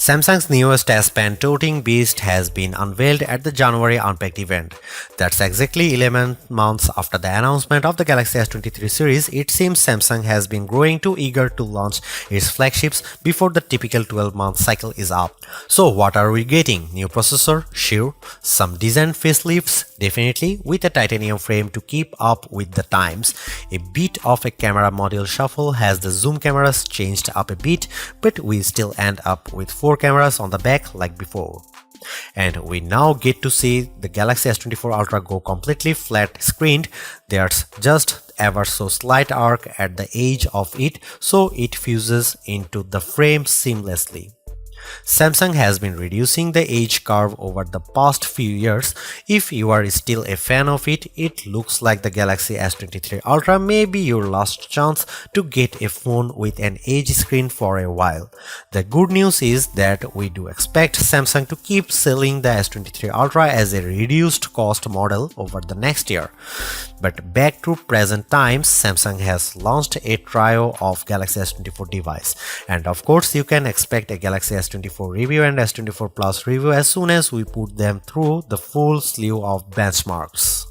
Samsung's newest S Pen toting beast has been unveiled at the January Unpacked event. That's exactly 11 months after the announcement of the Galaxy S23 series. It seems Samsung has been growing too eager to launch its flagships before the typical 12-month cycle is up. So what are we getting? New processor? Sure. Some decent facelifts? Definitely, with a titanium frame to keep up with the times. A bit of a camera module shuffle has the zoom cameras changed up a bit, but we still end up with 4 cameras on the back like before. And we now get to see the Galaxy S24 Ultra go completely flat screened. There's just ever so slight arc at the edge of it, so it fuses into the frame seamlessly. Samsung has been reducing the edge curve over the past few years. If you are still a fan of it, it looks like the Galaxy S23 Ultra may be your last chance to get a phone with an edge screen for a while. The good news is that we do expect Samsung to keep selling the S23 Ultra as a reduced cost model over the next year. But back to present times, Samsung has launched a trio of Galaxy S24 device, and of course you can expect a Galaxy S24 review and S24 Plus review as soon as we put them through the full slew of benchmarks.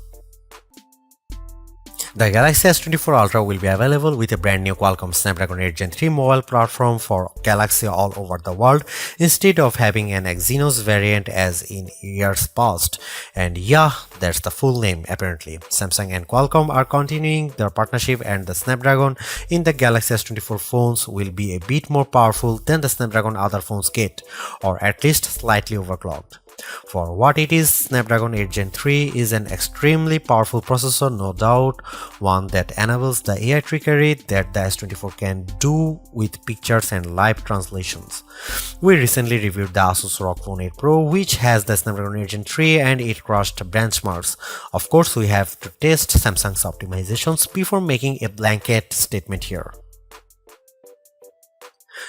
The Galaxy S24 Ultra will be available with a brand new Qualcomm Snapdragon 8 Gen 3 mobile platform for Galaxy all over the world instead of having an Exynos variant as in years past. And yeah, that's the full name apparently. Samsung and Qualcomm are continuing their partnership, and the Snapdragon in the Galaxy S24 phones will be a bit more powerful than the Snapdragon other phones get, or at least slightly overclocked. For what it is, Snapdragon 8 Gen 3 is an extremely powerful processor, no doubt, one that enables the AI trickery that the S24 can do with pictures and live translations. We recently reviewed the Asus ROG Phone 8 Pro, which has the Snapdragon 8 Gen 3, and it crushed benchmarks. Of course, we have to test Samsung's optimizations before making a blanket statement here.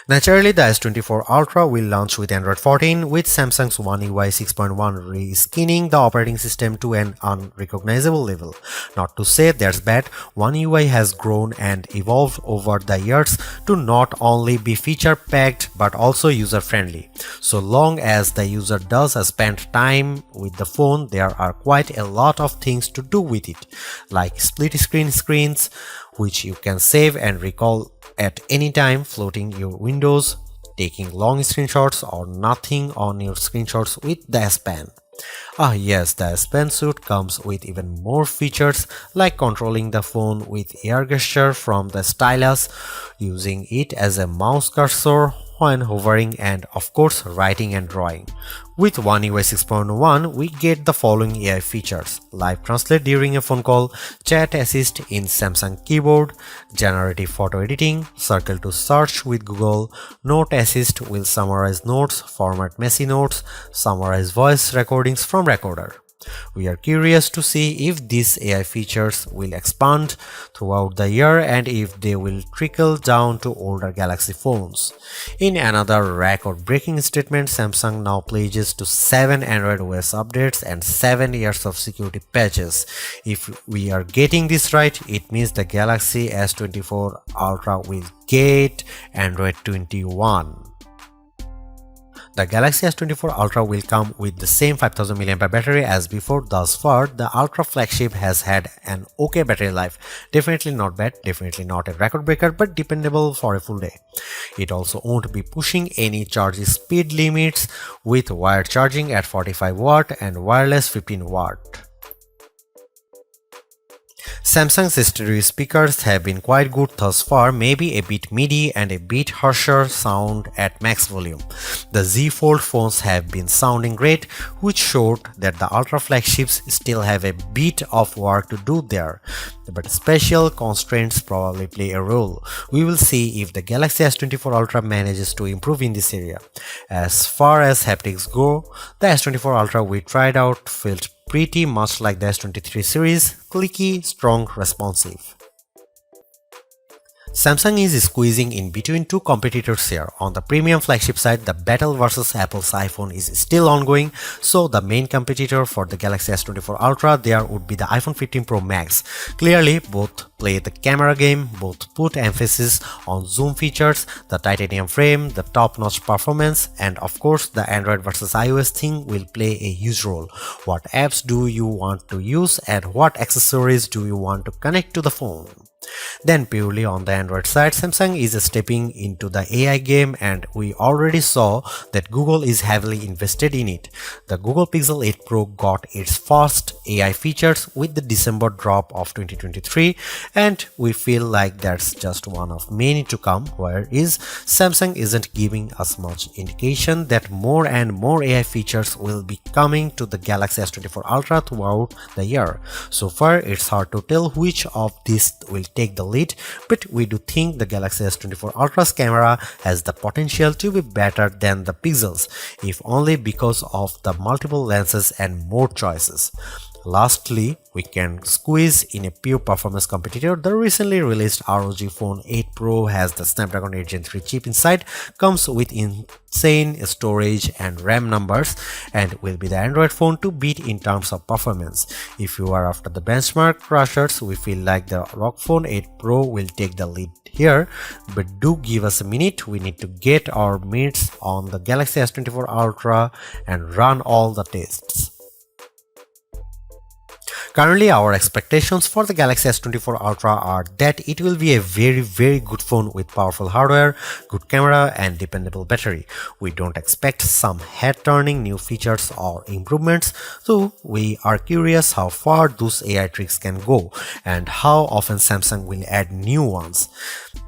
Naturally, the S24 Ultra will launch with Android 14, with Samsung's One UI 6.1 reskinning the operating system to an unrecognizable level. Not to say that's bad, One UI has grown and evolved over the years to not only be feature-packed but also user-friendly. So long as the user does spend time with the phone, there are quite a lot of things to do with it, like split-screen screens, which you can save and recall at any time, floating your windows, taking long screenshots, or nothing on your screenshots with the S Pen. Ah yes, the S Pen suite comes with even more features like controlling the phone with air gesture from the stylus, using it as a mouse cursor when hovering, and of course writing and drawing. With One UI 6.1, we get the following AI features: Live Translate during a phone call, Chat Assist in Samsung Keyboard, Generative Photo Editing, Circle to Search with Google, Note Assist will summarize notes, format messy notes, summarize voice recordings from recorder. We are curious to see if these AI features will expand throughout the year and if they will trickle down to older Galaxy phones. In another record-breaking statement, Samsung now pledges to 7 Android OS updates and 7 years of security patches. If we are getting this right, it means the Galaxy S24 Ultra will get Android 21. The Galaxy S24 Ultra will come with the same 5000 mAh battery as before. Thus far, the Ultra flagship has had an okay battery life. Definitely not bad, definitely not a record breaker, but dependable for a full day. It also won't be pushing any charge speed limits, with wired charging at 45 watt and wireless 15 watt. Samsung's stereo speakers have been quite good thus far, maybe a bit MIDI and a bit harsher sound at max volume. The Z Fold phones have been sounding great, which showed that the Ultra flagships still have a bit of work to do there, but special constraints probably play a role. We will see if the Galaxy S24 Ultra manages to improve in this area. As far as haptics go, the S24 Ultra we tried out felt pretty much like the S23 series, clicky, strong, responsive. Samsung is squeezing in between two competitors here. On the premium flagship side, the battle versus Apple's iPhone is still ongoing, so the main competitor for the Galaxy S24 Ultra there would be the iPhone 15 Pro Max. Clearly, both play the camera game, both put emphasis on zoom features, the titanium frame, the top-notch performance, and of course the Android versus iOS thing will play a huge role. What apps do you want to use and what accessories do you want to connect to the phone? Then purely on the Android side, Samsung is stepping into the AI game and we already saw that Google is heavily invested in it. The Google Pixel 8 Pro got its first AI features with the December drop of 2023 and we feel like that's just one of many to come, whereas Samsung isn't giving us much indication that more and more AI features will be coming to the Galaxy S24 Ultra throughout the year. So far, it's hard to tell which of these will take the lead, but we do think the Galaxy S24 Ultra's camera has the potential to be better than the Pixels, if only because of the multiple lenses and more choices. Lastly, we can squeeze in a pure performance competitor. The recently released ROG Phone 8 Pro has the Snapdragon 8 Gen 3 chip inside, comes with insane storage and RAM numbers, and will be the Android phone to beat in terms of performance. If you are after the benchmark crushers, we feel like the ROG Phone 8 Pro will take the lead here, but do give us a minute. We need to get our mitts on the Galaxy S24 Ultra and run all the tests. Currently, our expectations for the Galaxy S24 Ultra are that it will be a very good phone with powerful hardware, good camera and dependable battery. We don't expect some head-turning new features or improvements, so we are curious how far those AI tricks can go and how often Samsung will add new ones.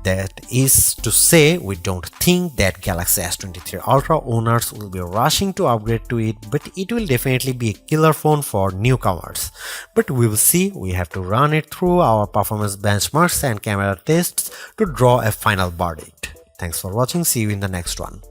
That is to say, we don't think that Galaxy S23 Ultra owners will be rushing to upgrade to it, but it will definitely be a killer phone for newcomers. But we will see. We have to run it through our performance benchmarks and camera tests to draw a final verdict. Thanks for watching. See you in the next one.